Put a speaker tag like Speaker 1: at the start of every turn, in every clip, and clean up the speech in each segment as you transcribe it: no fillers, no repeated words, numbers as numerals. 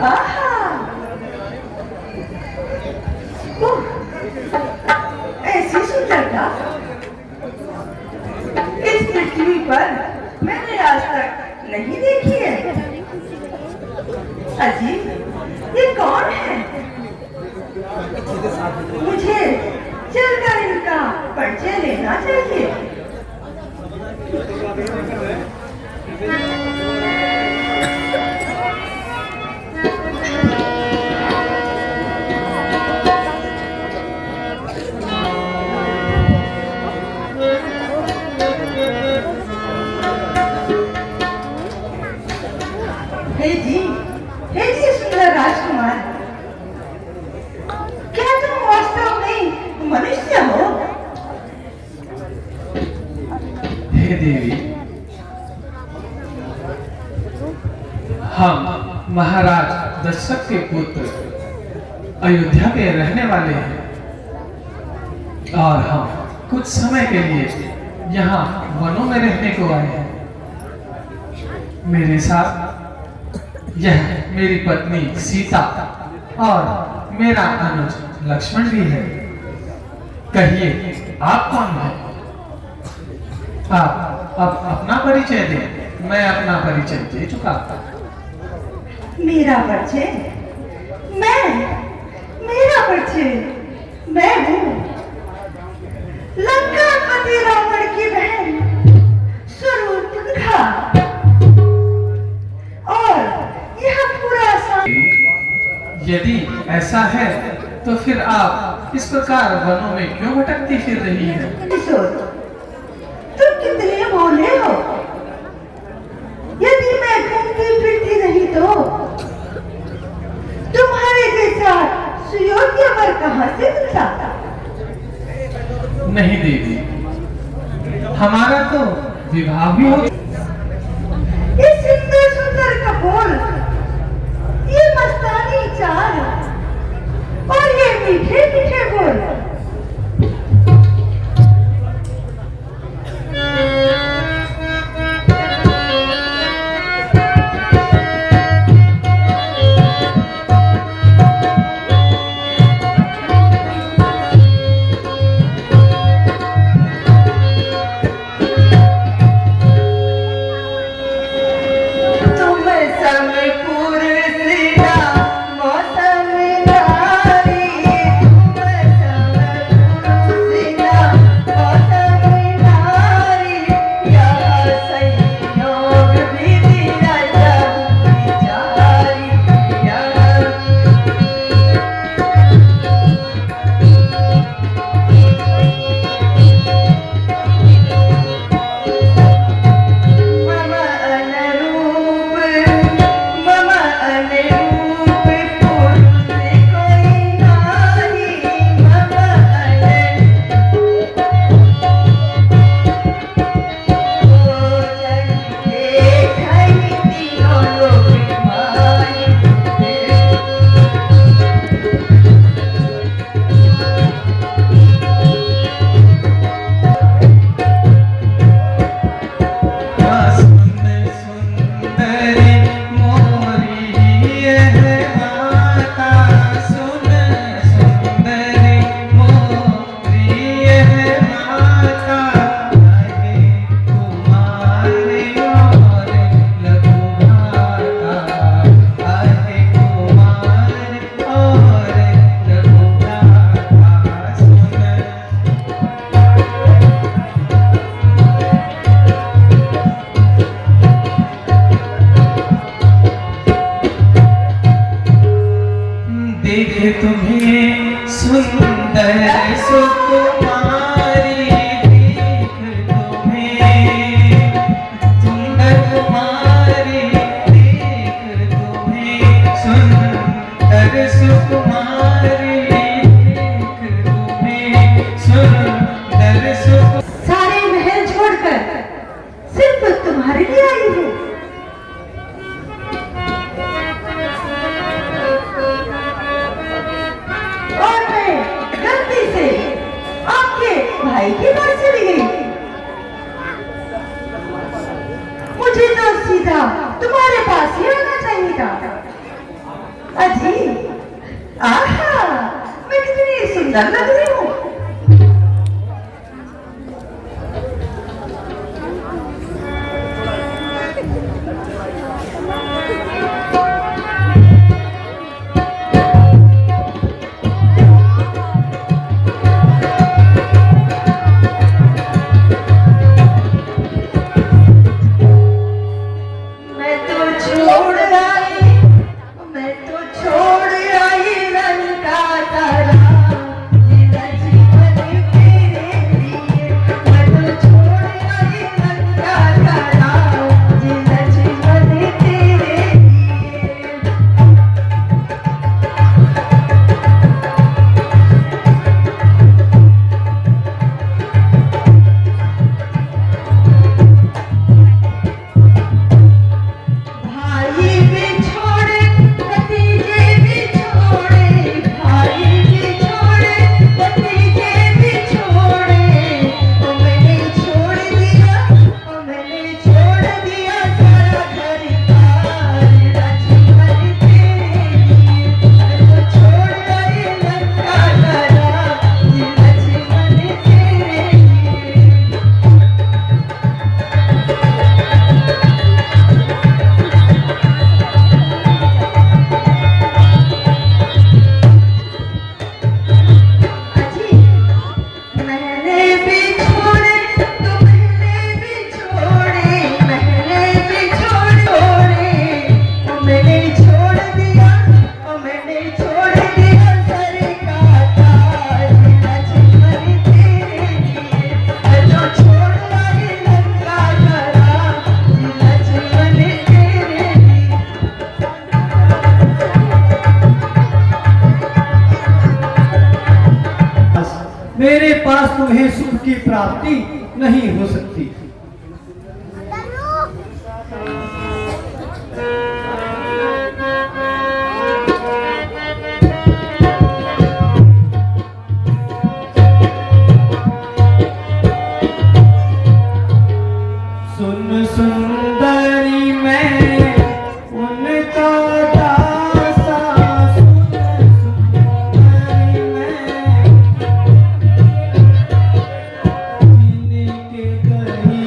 Speaker 1: आहा, ओह, ऐसी सुंदरता इस पृथ्वी पर मैंने आज तक नहीं देखी है। अजीब, ये कौन है? मुझे चलकर इनका परिचय लेना चाहिए। हे जी सुंदर राजकुमार, क्या तुम वास्तव में मनुष्य हो?
Speaker 2: हे देवी, हम महाराज दशरथ के पुत्र अयोध्या के रहने वाले हैं और हम कुछ समय के लिए यहाँ वनों में रहने को आए हैं। मेरे साथ यह मेरी पत्नी सीता और मेरा अनुज लक्ष्मण भी है। कहिए, आप कौन हैं? आप अब अपना परिचय दें। मैं अपना परिचय दे चुका।
Speaker 1: मेरा परिचय? मेरा परिचय मैं हूँ लंकापति रावण की बहन सुरुपंखा, और यह पूरा
Speaker 2: यदि ऐसा है तो फिर आप इस प्रकार वनों में क्यों भटकती फिर रही हैं?
Speaker 1: तुम कितने भोले हो। यदि मैं घूमती फिरती नहीं तो तुम्हारे जैसा सुयोग्य वर कहां से मिलता?
Speaker 2: नहीं देवी, हमारा तो विवाह भी हो।
Speaker 1: ये सुंदर सुंदर कपोल, ये मस्तानी चाल और ये मीठे मीठे बोल,
Speaker 2: देखे तुम्हें सुंदर सुकुमारी, देख तुम्हें सुंदर कुमारी, देख तुम्हें सुंदर सुकुमारी, देख तुम्हें सुंदर सुकुमारी।
Speaker 1: सारे महल छोड़कर सिर्फ तुम्हारे लिए आई हूँ। भाई के पास चली गई। मुझे तो सीधा तुम्हारे पास ही आना चाहिए था। अजी, आहा, मैं कितनी सुंदर लग रही हूँ। मैं तो छोड़ आई, मैं तो छोड़ आई लंका तारा, जिला जीवन तेरे लिए। मैं तो छोड़ आई लंका तारा, जिला जीवन तेरे लिए। भाई भी छोड़े, भतीजे भी छोड़े, भाई भी छोड़े, भतीजे भी छोड़े। ओ मैंने छोड़ दिया, ओ मैंने छोड़ दिया सारा घर बार, जिला जीवन तेरे लिए। मैं तो छोड़ आई लंका तारा, जिला जीवन तेरे लिए। अजी, मैंने भी छोड़े, तुमने भी छोड़े, मैंने भी छोड़े। ओ मैंने छोड़ दिया, ओ मैंने छोड़ दिया सर का ताज, जिला जीवन तेरे लिए। मैं तो छोड़ आई लंका तारा, जिला जीवन तेरे लिए।
Speaker 3: मेरे पास तुम्हें सुख की प्राप्ति नहीं हो सकती। सुन सुंदरी मैं उनका दासा, सुन सुंदरी मैं जिनके कहीं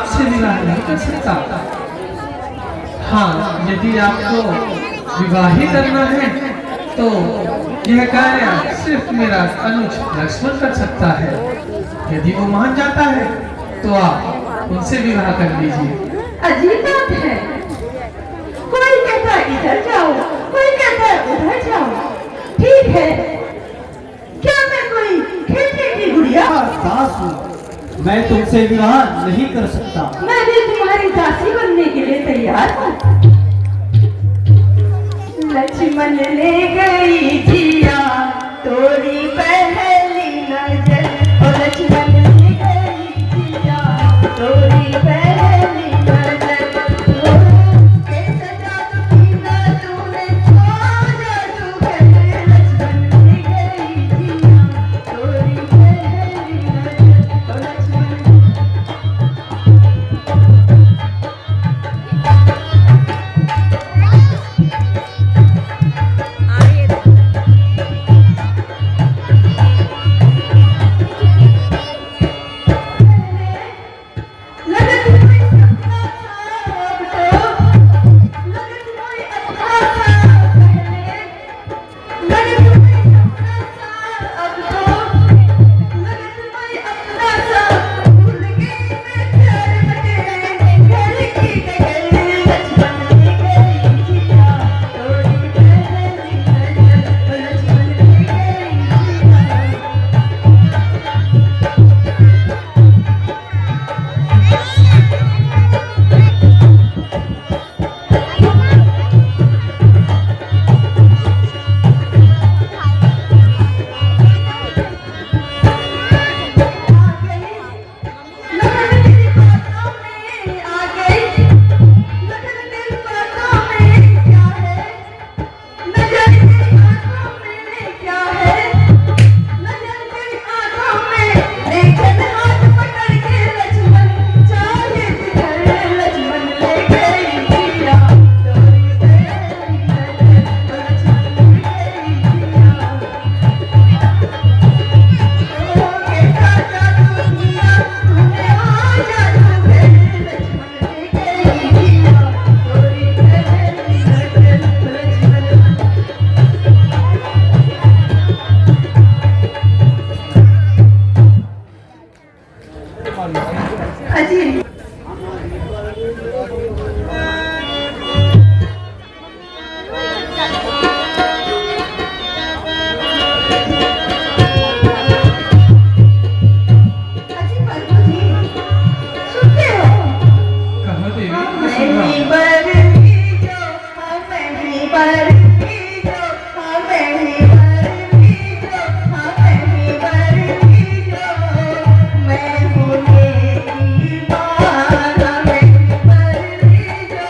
Speaker 2: आपसे विवाह नहीं कर सकता। हाँ, यदि आपको विवाह ही करना है तो यह कार्य सिर्फ मेरा अनुज लक्ष्मण कर सकता है। यदि वो मान जाता है तो आप उनसे विवाह कर लीजिए।
Speaker 1: अजीब बात है, कोई कहता है इधर जाओ, कोई कहता है उधर जाओ। ठीक है, क्या मैं कोई खेलने की गुड़िया?
Speaker 3: दास हूँ, मैं तुमसे विवाह नहीं कर सकता।
Speaker 1: मैं भी तुम्हारी दासी बनने के लिए तैयार हूँ। लक्ष्मण ले गई जिया तोरी पहली नजर, और लक्ष्मण ले गई जिया तोरी पहली नजर। कैसा जादू किया तूने, ओ जादू है। लक्ष्मण ले गई जिया तोरी पहली नजर, और लक्ष्मण अजीब।
Speaker 2: कहो देवी, मैं
Speaker 1: मैं
Speaker 2: सुन रहा
Speaker 1: ही
Speaker 2: हूँ।
Speaker 1: बरती जो, हाँ मैं ही बरती जो, हाँ मैं ही बरती जो, हाँ मैं ही बरती जो। मैं हूँ तेरी माँ, हाँ मैं ही बरती जो।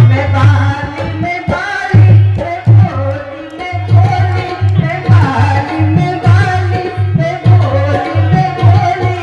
Speaker 1: मैं बाली में बाली, मैं भोली में भोली, मैं बाली में बाली, मैं भोली में भोली।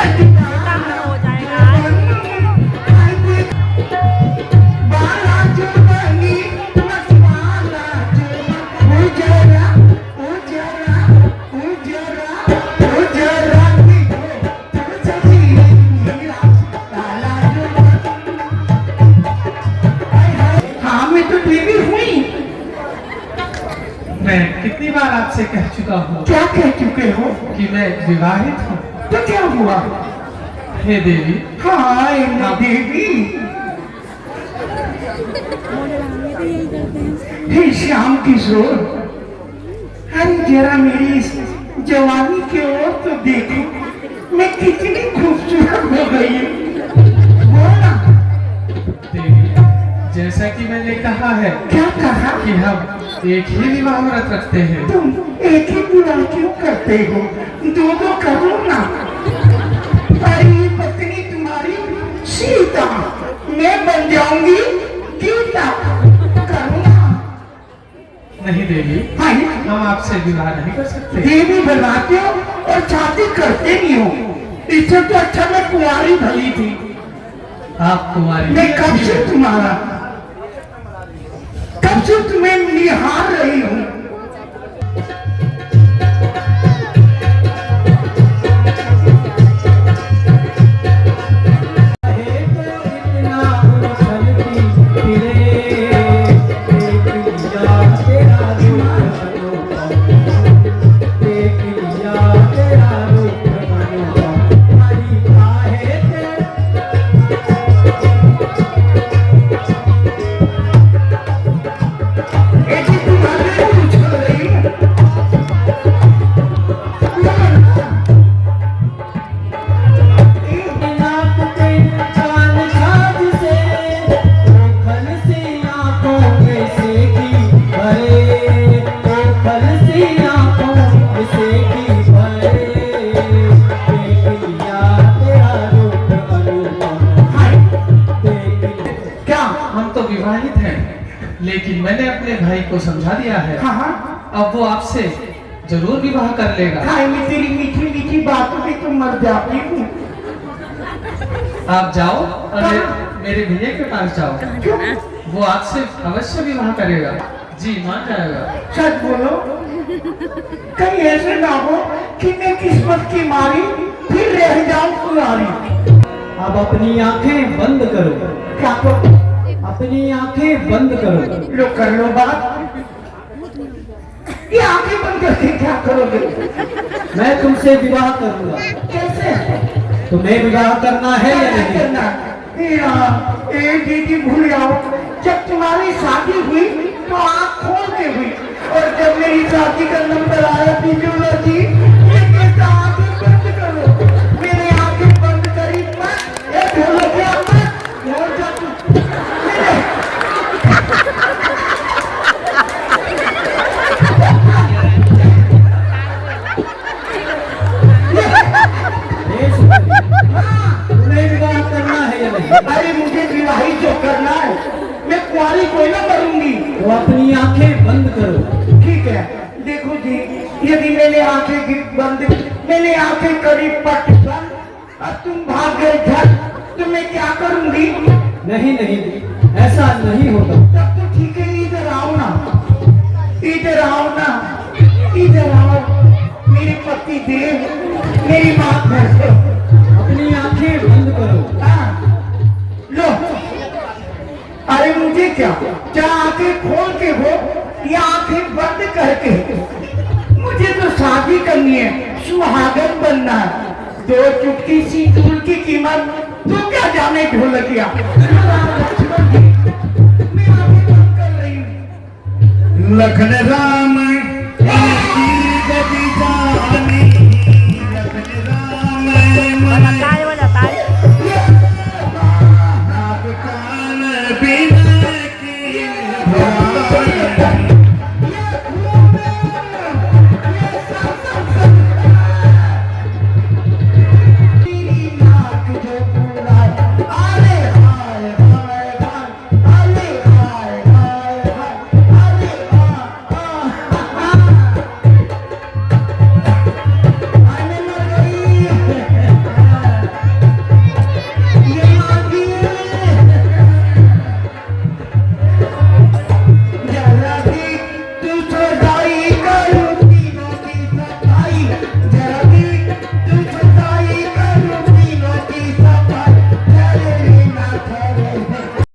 Speaker 4: हो जाएगा।
Speaker 1: हाँ मैं तो देवी हुई।
Speaker 2: मैं कितनी बार आपसे कह चुका हूँ
Speaker 1: क्या कह चुके हो?
Speaker 2: कि मैं विवाहित हूँ।
Speaker 1: तो क्या हुआ?
Speaker 2: हे देवी,
Speaker 1: हाँ देवी। हे श्याम किशोर, अरे जरा मेरी इस जवानी की ओर तो देखो, मैं कितनी खूबसूरत हो गई हूँ। बोला
Speaker 2: देवी, जैसा कि मैंने कहा है
Speaker 1: क्या कहा?
Speaker 2: कि हम एक ही विवाह व्रत रखते हैं।
Speaker 1: तुम एक ही विवाह क्यों करते हो? दो दो करो ना। अरे पत्नी तुम्हारी सीता, मैं बन जाऊंगी गीता। करो ना।
Speaker 2: नहीं देवी,
Speaker 1: हाँ,
Speaker 2: हम आपसे विवाह नहीं कर सकते।
Speaker 1: देवी बनवाते हो और शादी करते नहीं हो। इससे तो अच्छा मैं कुंवारी भली थी।
Speaker 2: आप कुमारी
Speaker 1: मैं कब से तुम्हारा, कब से तुम्हें निहार रही हूँ।
Speaker 2: लेकिन मैंने अपने भाई को समझा दिया है।
Speaker 1: हाँ हाँ।
Speaker 2: अब वो आपसे जरूर विवाह कर लेगा।
Speaker 1: हाँ, मैं तेरी मीठी मीठी बातों पे तो मर जाती हूँ।
Speaker 2: आप जाओ और मेरे भैया के पास जाओ,
Speaker 1: क्यों?
Speaker 2: वो आपसे अवश्य विवाह करेगा। जी, मान जाएगा।
Speaker 1: सच बोलो, कहीं ऐसे ना हो कि मैं किस्मत की मारी फिर रह जाऊं कुंवारी।
Speaker 3: अब अपनी आंखें बंद करो,
Speaker 1: क्या करो?
Speaker 3: अपनी आंखें बंद करो।
Speaker 1: लो कर लो बात। ये आंखें बंद करके क्या करोगे?
Speaker 3: मैं तुमसे विवाह करूंगा।
Speaker 1: कैसे?
Speaker 3: तुम्हें विवाह करना है या
Speaker 1: क्या
Speaker 3: नहीं?
Speaker 1: करना? ए दीदी भूल जाओ, जब तुम्हारी शादी हुई तो आँख खोल के हुई, और जब मेरी शादी का नंबर आया बिजूला जी, ये कहता आंखें बंद करो। मेरी आंखें बंद करी मत, ये बोलो क्या मत, और जा तू।
Speaker 3: तुम्हें विवाह करना है या नहीं?
Speaker 1: अरे मुझे विवाहित जो करना है, मैं कुंवारी कोई ना करूंगी।
Speaker 3: तो अपनी आंखें बंद करो।
Speaker 1: ठीक है, देखो जी, यदि मैंने मैंने आंखें करी पट बंद और तुम भाग गए घर, तो मैं क्या करूंगी?
Speaker 3: नहीं नहीं, ऐसा नहीं होता।
Speaker 1: तब तो ठीक है, इधर आओ ना, इधर आओ ना, इधर आओ। मेरे पति देव, मेरी माँ भैंसो,
Speaker 3: अपनी आंखें बंद करो।
Speaker 1: हाँ, लो। अरे मुझे क्या, क्या आंखें खोल के हो या आंखें बंद करके? मुझे तो शादी करनी है, सुहागन बनना है। 2 चुटकी सिंदूर की कीमत तू क्या जाने ढोलकिया। मैं आंखें बंद कर रही हूँ। लखन राम